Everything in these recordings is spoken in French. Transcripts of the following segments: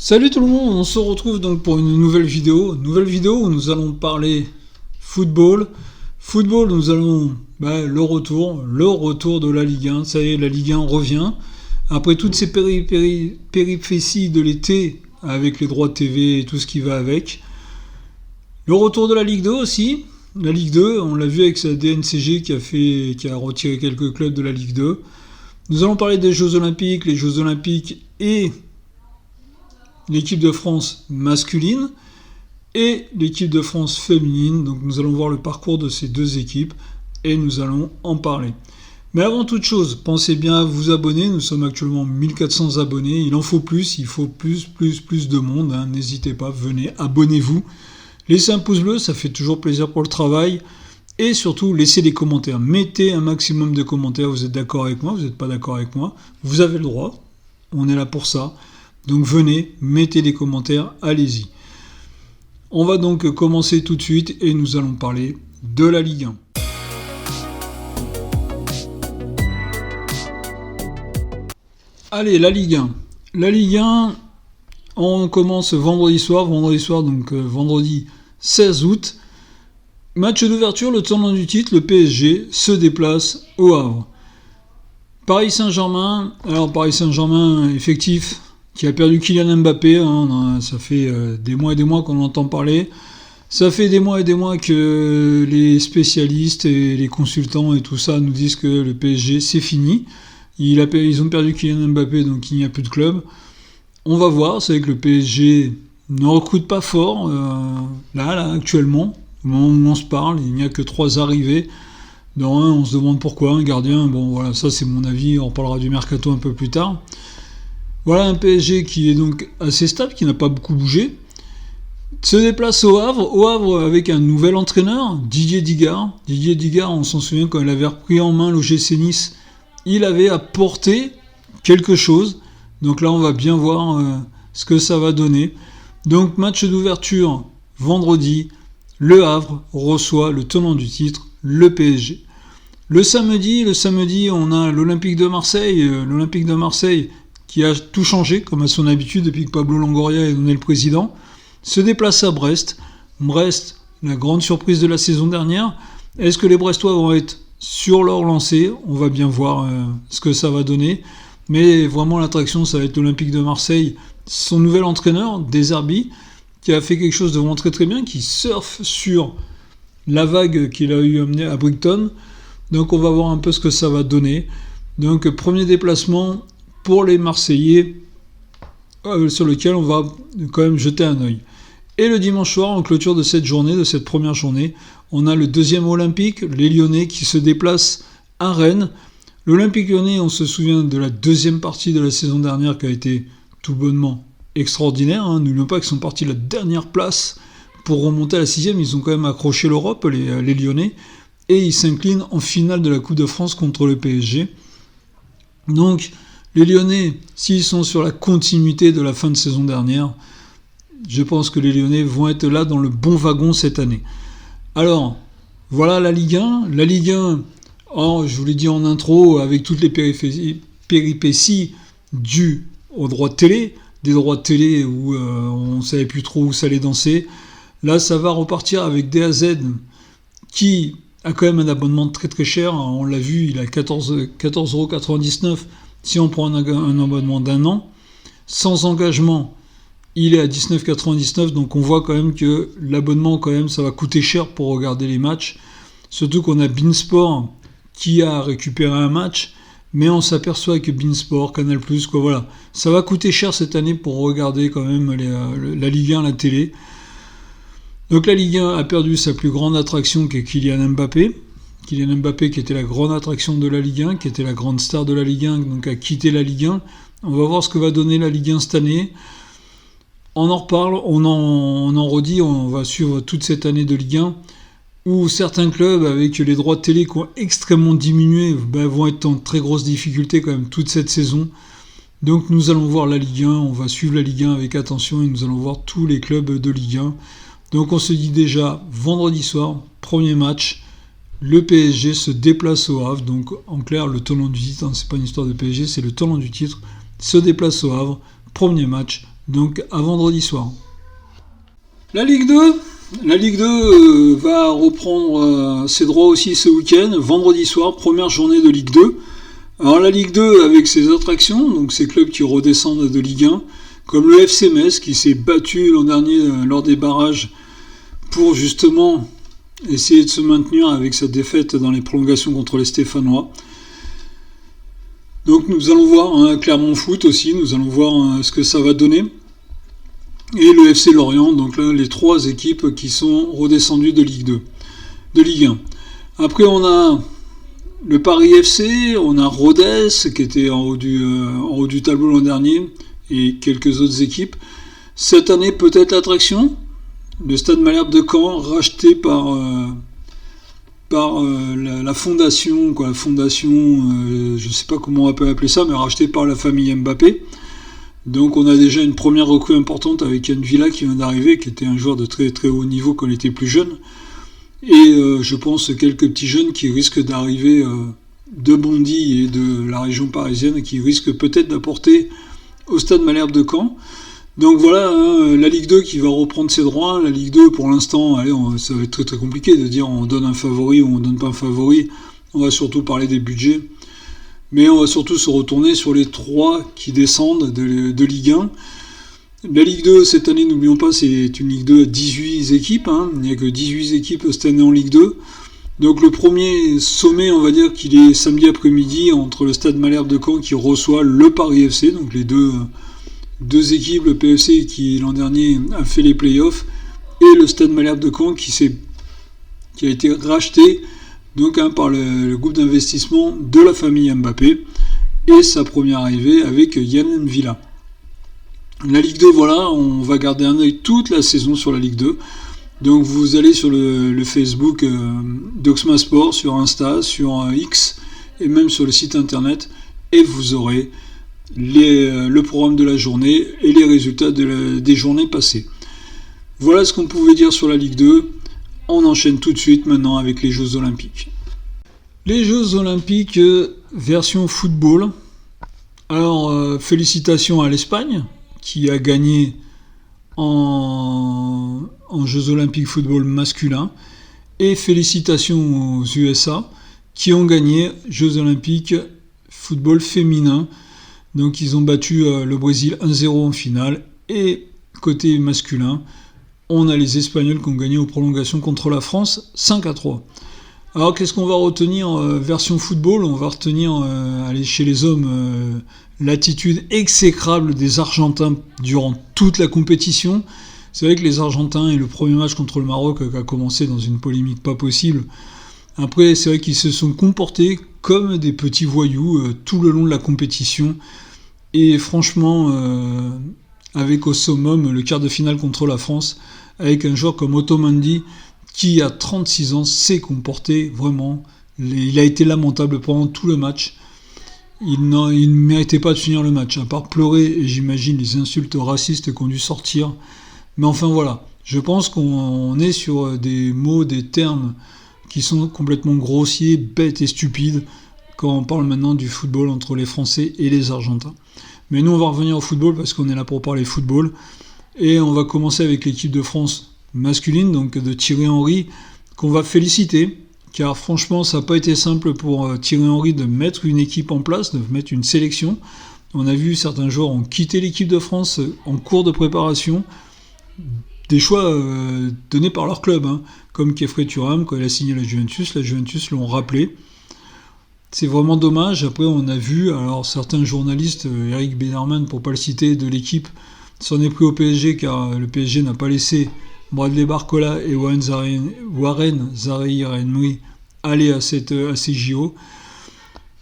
Salut tout le monde, on se retrouve donc pour une nouvelle vidéo. Nouvelle vidéo où nous allons parler football. Football, nous allons le retour de la Ligue 1. Ça y est, la Ligue 1 revient. Après toutes ces péripéties de l'été, avec les droits de TV et tout ce qui va avec. Le retour de la Ligue 2 aussi. La Ligue 2, on l'a vu avec sa DNCG qui a retiré quelques clubs de la Ligue 2. Nous allons parler des Jeux Olympiques, les Jeux Olympiques et l'équipe de France masculine et l'équipe de France féminine. Donc nous allons voir le parcours de ces deux équipes et nous allons en parler. Mais avant toute chose, pensez bien à vous abonner. Nous sommes actuellement 1400 abonnés. Il en faut plus, il faut plus de monde. N'hésitez pas, venez, abonnez-vous. Laissez un pouce bleu, ça fait toujours plaisir pour le travail. Et surtout, laissez des commentaires. Mettez un maximum de commentaires. Vous êtes d'accord avec moi, vous n'êtes pas d'accord avec moi. Vous avez le droit. On est là pour ça. Donc venez, mettez des commentaires, allez-y. On va donc commencer tout de suite et nous allons parler de la Ligue 1. Allez, la Ligue 1. La Ligue 1, on commence vendredi soir, donc vendredi 16 août. Match d'ouverture, le tournant du titre, le PSG se déplace au Havre. Paris Saint-Germain, effectif, qui a perdu Kylian Mbappé, ça fait des mois et des mois qu'on entend parler. Ça fait des mois et des mois que les spécialistes et les consultants et tout ça nous disent que le PSG c'est fini. Ils ont perdu Kylian Mbappé, donc il n'y a plus de club. On va voir, c'est vrai que le PSG ne recrute pas fort, là actuellement, au moment où on se parle, il n'y a que 3 arrivées. Dans un, on se demande pourquoi, un gardien, bon voilà, ça c'est mon avis, on parlera du mercato un peu plus tard. Voilà un PSG qui est donc assez stable, qui n'a pas beaucoup bougé. Se déplace au Havre avec un nouvel entraîneur, Didier Digard. Didier Digard, on s'en souvient quand il avait repris en main l'OGC Nice, il avait apporté quelque chose. Donc là, on va bien voir ce que ça va donner. Donc match d'ouverture vendredi, le Havre reçoit le tenant du titre, le PSG. Le samedi, on a l'Olympique de Marseille qui a tout changé, comme à son habitude depuis que Pablo Longoria est donné le président, se déplace à Brest. Brest, la grande surprise de la saison dernière. Est-ce que les Brestois vont être sur leur lancée ? On va bien voir ce que ça va donner. Mais vraiment, l'attraction, ça va être l'Olympique de Marseille. Son nouvel entraîneur, Deserbi, qui a fait quelque chose de vraiment très très bien, qui surfe sur la vague qu'il a eu amenée à Brighton. Donc on va voir un peu ce que ça va donner. Donc premier déplacement pour les Marseillais, sur lequel on va quand même jeter un œil. Et le dimanche soir, en clôture de cette première journée, on a le deuxième Olympique, les Lyonnais, qui se déplacent à Rennes. L'Olympique Lyonnais, on se souvient de la deuxième partie de la saison dernière qui a été tout bonnement extraordinaire. N'oublions pas qu'ils sont partis de la dernière place pour remonter à la 6e. Ils ont quand même accroché l'Europe, les Lyonnais. Et ils s'inclinent en finale de la Coupe de France contre le PSG. Donc, les Lyonnais, s'ils sont sur la continuité de la fin de saison dernière, je pense que les Lyonnais vont être là dans le bon wagon cette année. Alors, voilà la Ligue 1. La Ligue 1, je vous l'ai dit en intro, avec toutes les péripéties dues aux droits de télé, des droits de télé où on ne savait plus trop où ça allait danser. Là, ça va repartir avec DAZ qui a quand même un abonnement très très cher. On l'a vu, il a 14,99€ si on prend un abonnement d'un an. Sans engagement, il est à 19,99€. Donc on voit quand même que l'abonnement, quand même, ça va coûter cher pour regarder les matchs. Surtout qu'on a Beansport qui a récupéré un match. Mais on s'aperçoit que Beansport, Canal+, voilà. Ça va coûter cher cette année pour regarder quand même la Ligue 1 à la télé. Donc la Ligue 1 a perdu sa plus grande attraction qui est Kylian Mbappé. Kylian Mbappé qui était la grande attraction de la Ligue 1, qui était la grande star de la Ligue 1, donc a quitté la Ligue 1. On va voir ce que va donner la Ligue 1 cette année. On en reparle, on en redit, on va suivre toute cette année de Ligue 1, où certains clubs avec les droits de télé qui ont extrêmement diminué vont être en très grosse difficulté quand même toute cette saison. Donc nous allons voir la Ligue 1, on va suivre la Ligue 1 avec attention et nous allons voir tous les clubs de Ligue 1. Donc on se dit déjà, vendredi soir, premier match, le PSG se déplace au Havre. Donc en clair, le tenant du titre, c'est pas une histoire de PSG, c'est le tenant du titre, se déplace au Havre. Premier match, donc à vendredi soir. La Ligue 2 va reprendre ses droits aussi ce week-end, vendredi soir, première journée de Ligue 2. Alors la Ligue 2 avec ses attractions, donc ces clubs qui redescendent de Ligue 1, comme le FC Metz qui s'est battu l'an dernier lors des barrages pour justement essayer de se maintenir avec sa défaite dans les prolongations contre les Stéphanois. Donc nous allons voir Clermont Foot aussi, nous allons voir ce que ça va donner. Et le FC Lorient, donc là les trois équipes qui sont redescendues de Ligue 2, de Ligue 1. Après on a le Paris FC, on a Rodez qui était en haut du tableau l'an dernier et quelques autres équipes. Cette année peut-être l'attraction, le Stade Malherbe de Caen racheté par la fondation, je ne sais pas comment on peut appeler ça, mais racheté par la famille Mbappé. Donc on a déjà une première recrue importante avec Yann Villa qui vient d'arriver, qui était un joueur de très très haut niveau quand il était plus jeune. Et je pense quelques petits jeunes qui risquent d'arriver de Bondy et de la région parisienne, qui risquent peut-être d'apporter au Stade Malherbe de Caen. Donc voilà, la Ligue 2 qui va reprendre ses droits. La Ligue 2 pour l'instant, ça va être très très compliqué de dire on donne un favori ou on donne pas un favori. On va surtout parler des budgets. Mais on va surtout se retourner sur les trois qui descendent de Ligue 1. La Ligue 2, cette année, n'oublions pas, c'est une Ligue 2 à 18 équipes. Il n'y a que 18 équipes cette année en Ligue 2. Donc le premier sommet, on va dire qu'il est samedi après-midi entre le Stade Malherbe de Caen qui reçoit le Paris FC. Donc les deux équipes, le PFC qui l'an dernier a fait les playoffs, et le Stade Malherbe de Caen qui a été racheté donc par le groupe d'investissement de la famille Mbappé et sa première arrivée avec Yann Villa. La Ligue 2, voilà, on va garder un œil toute la saison sur la Ligue 2. Donc vous allez sur le Facebook d'Oxma Sport, sur Insta, sur X et même sur le site internet, et vous aurez le programme de la journée et les résultats des journées passées. Voilà ce qu'on pouvait dire sur la Ligue 2. On enchaîne tout de suite maintenant avec les Jeux Olympiques. Les Jeux Olympiques version football. Alors félicitations à l'Espagne qui a gagné en Jeux Olympiques football masculin, et félicitations aux USA qui ont gagné Jeux Olympiques football féminin. Donc ils ont battu le Brésil 1-0 en finale, et côté masculin, on a les Espagnols qui ont gagné aux prolongations contre la France 5-3. Alors qu'est-ce qu'on va retenir version football ? On va retenir aller chez les hommes l'attitude exécrable des Argentins durant toute la compétition. C'est vrai que les Argentins, et le premier match contre le Maroc a commencé dans une polémique pas possible. Après, c'est vrai qu'ils se sont comportés comme des petits voyous tout le long de la compétition. Et franchement, avec au summum le quart de finale contre la France, avec un joueur comme Otamendi, qui à 36 ans s'est comporté vraiment. Il a été lamentable pendant tout le match. Il ne méritait pas de finir le match, à part pleurer, et j'imagine les insultes racistes qui ont dû sortir. Mais enfin voilà, je pense qu'on est sur des mots, des termes qui sont complètement grossiers, bêtes et stupides quand on parle maintenant du football entre les Français et les Argentins. Mais nous on va revenir au football parce qu'on est là pour parler football. Et on va commencer avec l'équipe de France masculine, donc de Thierry Henry, qu'on va féliciter, car franchement ça n'a pas été simple pour Thierry Henry de mettre une équipe en place, de mettre une sélection. On a vu certains joueurs ont quitté l'équipe de France en cours de préparation, des choix donnés par leur club, comme Khéphren Thuram quand il a signé la Juventus l'ont rappelé. C'est vraiment dommage. Après on a vu, alors certains journalistes, Eric Bederman pour pas le citer, de l'équipe, s'en est pris au PSG car le PSG n'a pas laissé Bradley Barcola et Warren Zaïre-Emery aller à ces JO.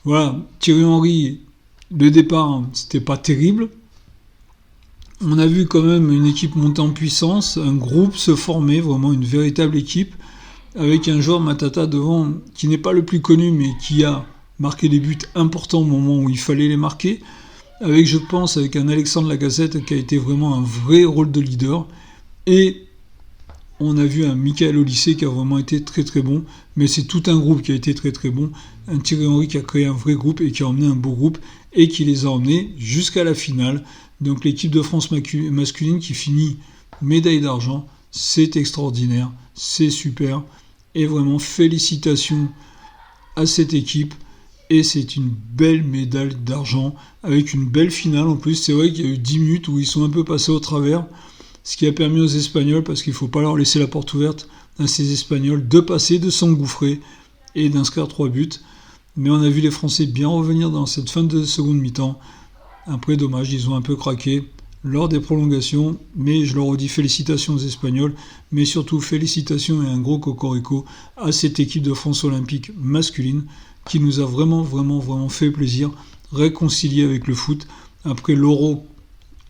Voilà, Thierry Henry, le départ, c'était pas terrible. On a vu quand même une équipe monter en puissance, un groupe se former, vraiment une véritable équipe, avec un joueur Matata devant qui n'est pas le plus connu mais qui a marqué des buts importants au moment où il fallait les marquer. Je pense, avec un Alexandre Lacazette qui a été vraiment un vrai rôle de leader. Et on a vu un Michael Olise qui a vraiment été très très bon. Mais c'est tout un groupe qui a été très très bon. Un Thierry Henry qui a créé un vrai groupe et qui a emmené un beau groupe et qui les a emmenés jusqu'à la finale. Donc l'équipe de France masculine qui finit médaille d'argent, c'est extraordinaire, c'est super. Et vraiment, félicitations à cette équipe. Et c'est une belle médaille d'argent, avec une belle finale en plus. C'est vrai qu'il y a eu 10 minutes où ils sont un peu passés au travers, ce qui a permis aux Espagnols, parce qu'il ne faut pas leur laisser la porte ouverte à ces Espagnols, de passer, de s'engouffrer et d'inscrire 3 buts. Mais on a vu les Français bien revenir dans cette fin de seconde mi-temps. Après, dommage, ils ont un peu craqué lors des prolongations, mais je leur redis félicitations aux Espagnols, mais surtout félicitations et un gros cocorico à cette équipe de France olympique masculine qui nous a vraiment fait plaisir, réconcilié avec le foot, après l'Euro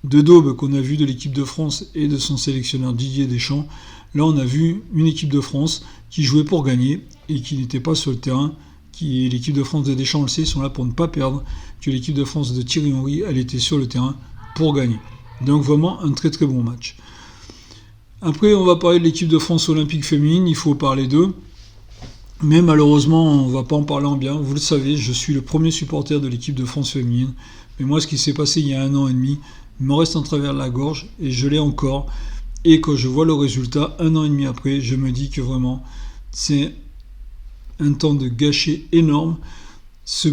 de daube qu'on a vu de l'équipe de France et de son sélectionneur Didier Deschamps. Là, on a vu une équipe de France qui jouait pour gagner et qui n'était pas sur le terrain. L'équipe de France de Deschamps, on le sait, sont là pour ne pas perdre, que l'équipe de France de Thierry Henry, elle était sur le terrain pour gagner. Donc vraiment un très bon match. Après, on va parler de l'équipe de France olympique féminine, il faut parler d'eux. Mais malheureusement, on ne va pas en parler en bien. Vous le savez, je suis le premier supporter de l'équipe de France féminine. Mais moi, ce qui s'est passé il y a 1 an et demi me reste en travers de la gorge, et je l'ai encore. Et quand je vois le résultat, 1 an et demi après, je me dis que vraiment, c'est un temps de gâché énorme. Ce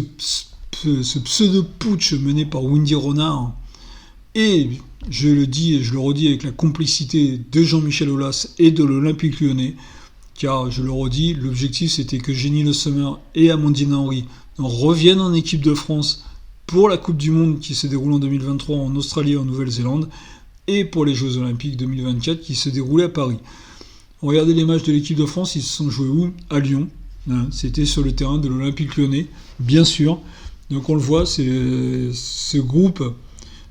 pseudo-putsch mené par Windy Renard, et je le dis et je le redis avec la complicité de Jean-Michel Aulas et de l'Olympique Lyonnais, car je le redis, l'objectif c'était que Jenny Le Sommer et Amandine Henry reviennent en équipe de France pour la Coupe du Monde qui se déroule en 2023 en Australie et en Nouvelle-Zélande, et pour les Jeux Olympiques 2024 qui se déroulaient à Paris. Regardez les matchs de l'équipe de France, ils se sont joués où ? À Lyon. C'était sur le terrain de l'Olympique Lyonnais, bien sûr. Donc on le voit, ce groupe,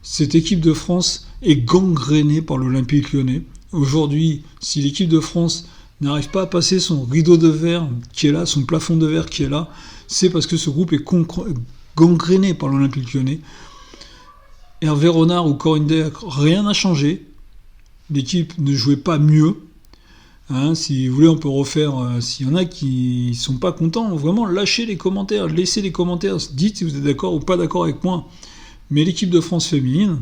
cette équipe de France est gangrénée par l'Olympique Lyonnais. Aujourd'hui, si l'équipe de France n'arrive pas à passer son rideau de verre qui est là, son plafond de verre qui est là, c'est parce que ce groupe est gangréné par l'Olympique Lyonnais. Hervé Renard ou Corinne Diacre, rien n'a changé. L'équipe ne jouait pas mieux. Si vous voulez, on peut refaire. S'il y en a qui sont pas contents, vraiment lâchez les commentaires, laissez les commentaires, dites si vous êtes d'accord ou pas d'accord avec moi. Mais l'équipe de France féminine,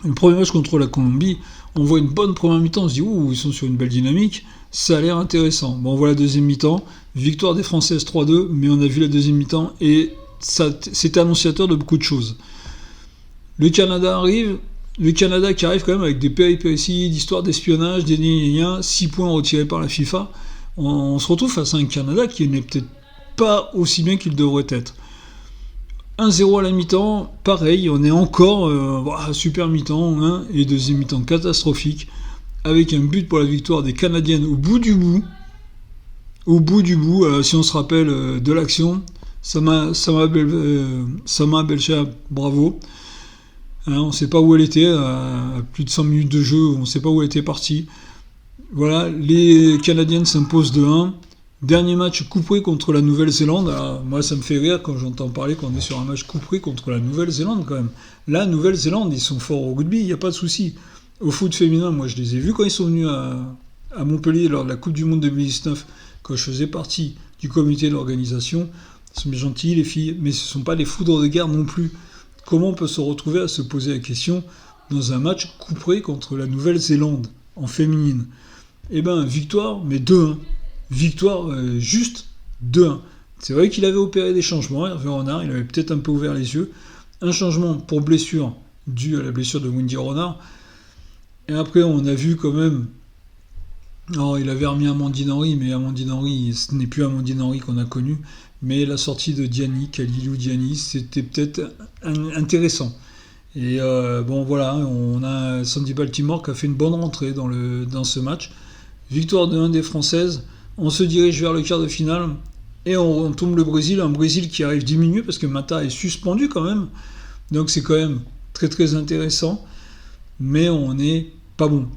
le premier match contre la Colombie, on voit une bonne première mi-temps, on se dit ils sont sur une belle dynamique, ça a l'air intéressant. Bon, on voit la deuxième mi-temps, victoire des Françaises 3-2, mais on a vu la deuxième mi-temps et ça, c'était annonciateur de beaucoup de choses. Le Canada arrive. Le Canada qui arrive quand même avec des péripéties d'histoire d'espionnage, des 6 points retirés par la FIFA. On se retrouve face à un Canada qui n'est peut-être pas aussi bien qu'il devrait être. 1-0 à la mi-temps, pareil, on est encore super mi-temps, et deuxième mi-temps catastrophique, avec un but pour la victoire des Canadiennes au bout du bout. Si on se rappelle de l'action, Sama Belcher, bravo. On ne sait pas où elle était, à plus de 100 minutes de jeu, on ne sait pas où elle était partie. Voilà, les Canadiennes s'imposent de 1. Dernier match couperé contre la Nouvelle-Zélande. Alors, moi, ça me fait rire quand j'entends parler qu'on est sur un match couperé contre la Nouvelle-Zélande, quand même. La Nouvelle-Zélande, ils sont forts au rugby, il n'y a pas de souci. Au foot féminin, moi, je les ai vus quand ils sont venus à Montpellier lors de la Coupe du Monde 2019, quand je faisais partie du comité d'organisation. Ils sont bien gentils, les filles, mais ce ne sont pas les foudres de guerre non plus. Comment on peut se retrouver à se poser la question dans un match couperé contre la Nouvelle-Zélande en féminine ? Eh bien, victoire, mais 2-1. Victoire juste 2-1. C'est vrai qu'il avait opéré des changements, Hervé Renard, il avait peut-être un peu ouvert les yeux. Un changement pour blessure, dû à la blessure de Windy Renard. Et après, on a vu quand même... Alors, il avait remis Amandine Henry, mais Amandine Henry, ce n'est plus Amandine Henry qu'on a connue. Mais la sortie de Diani, Kalilou Diani, c'était peut-être intéressant. Et voilà, on a Sandy Baltimore qui a fait une bonne rentrée dans ce match. Victoire de 1 des Françaises. On se dirige vers le quart de finale. Et on tombe le Brésil. Un Brésil qui arrive diminué parce que Mata est suspendu quand même. Donc c'est quand même très intéressant. Mais on n'est pas bon.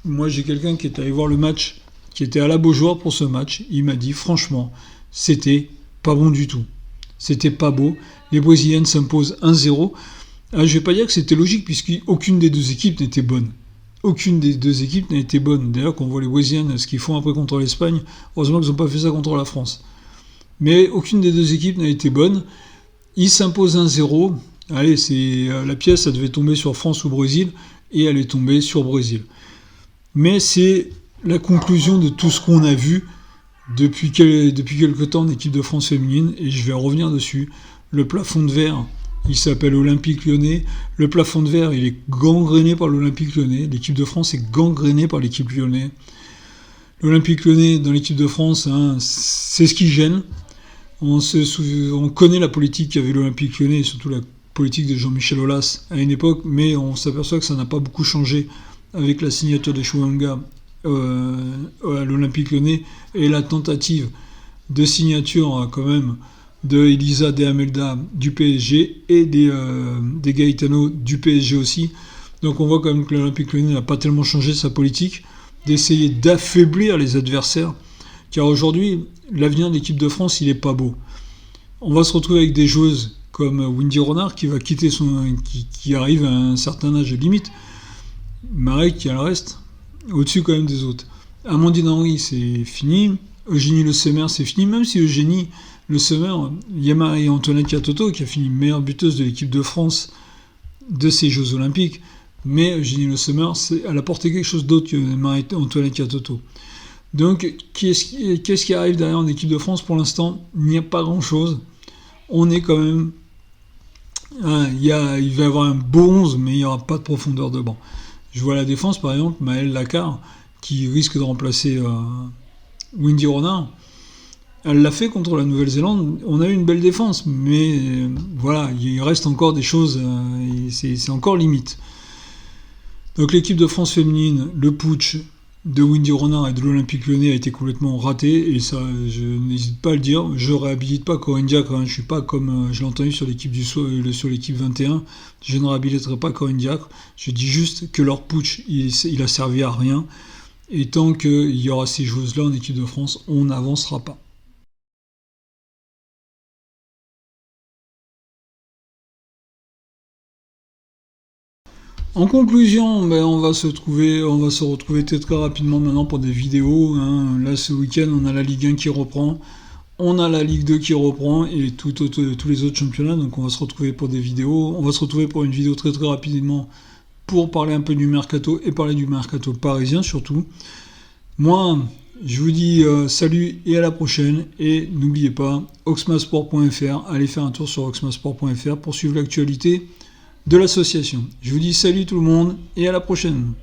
Moi j'ai quelqu'un qui est allé voir le match, qui était à la Beaujoire pour ce match. Il m'a dit franchement... C'était pas bon du tout. C'était pas beau. Les Brésiliennes s'imposent 1-0. Alors, je vais pas dire que c'était logique, puisqu'aucune des deux équipes n'était bonne. Aucune des deux équipes n'a été bonne. D'ailleurs, quand on voit les Brésiliennes, ce qu'ils font après contre l'Espagne, heureusement qu'ils n'ont pas fait ça contre la France. Mais aucune des deux équipes n'a été bonne. Ils s'imposent 1-0. Allez, la pièce, ça devait tomber sur France ou Brésil, et elle est tombée sur Brésil. Mais c'est la conclusion de tout ce qu'on a vu depuis quelque temps en équipe de France féminine, et je vais revenir dessus. Le plafond de verre, il s'appelle Olympique Lyonnais. Le plafond de verre, il est gangréné par l'Olympique Lyonnais. L'équipe de France est gangrénée par l'équipe lyonnaise. L'Olympique Lyonnais dans l'équipe de France, hein, c'est ce qui gêne. On connaît la politique qu'avait l'Olympique Lyonnais, et surtout la politique de Jean-Michel Aulas à une époque, mais on s'aperçoit que ça n'a pas beaucoup changé avec la signature de Chouanga à l'Olympique Lyonnais et la tentative de signature quand même de Elisa De Amelda du PSG et des Gaetano du PSG aussi. Donc on voit quand même que l'Olympique Lyonnais n'a pas tellement changé sa politique d'essayer d'affaiblir les adversaires, car aujourd'hui l'avenir de l'équipe de France il est pas beau. On va se retrouver avec des joueuses comme Windy Renard qui va quitter qui arrive à un certain âge limite, Marek qui a le reste, au-dessus quand même des autres. Amandine Henry c'est fini, Eugénie Le Sommer c'est fini, même si Eugénie Le Sommer, il y a Marie-Antoinette Katoto qui a fini meilleure buteuse de l'équipe de France de ces Jeux Olympiques, mais Eugénie Le Sommer, elle a porté quelque chose d'autre que Marie-Antoinette Katoto. Donc, qu'est-ce qui arrive derrière en équipe de France pour l'instant? Il n'y a pas grand-chose. On est quand même... il va y avoir un beau 11, mais il n'y aura pas de profondeur de banc. Je vois la défense, par exemple, Maëlle Lacard, qui risque de remplacer Windy Renard. Elle l'a fait contre la Nouvelle-Zélande. On a eu une belle défense, mais voilà, il reste encore des choses, c'est encore limite. Donc l'équipe de France féminine, le putsch de Windy Renard et de l'Olympique Lyonnais a été complètement raté, et ça, je n'hésite pas à le dire. Je réhabilite pas Corinne Diacre, hein. Je suis pas comme je l'ai entendu sur l'équipe sur l'équipe 21. Je ne réhabiliterai pas Corinne Diacre. Je dis juste que leur putsch, il a servi à rien, et tant qu'il y aura ces joueuses-là en équipe de France, on n'avancera pas. En conclusion, on va se retrouver très rapidement maintenant pour des vidéos, hein. Là, ce week-end, on a la Ligue 1 qui reprend, on a la Ligue 2 qui reprend et tous les autres championnats. Donc, on va se retrouver pour des vidéos. On va se retrouver pour une vidéo très très rapidement pour parler un peu du mercato et parler du mercato parisien surtout. Moi, je vous dis salut et à la prochaine. Et n'oubliez pas, oxmasport.fr, allez faire un tour sur oxmasport.fr pour suivre l'actualité de l'association. Je vous dis salut tout le monde et à la prochaine.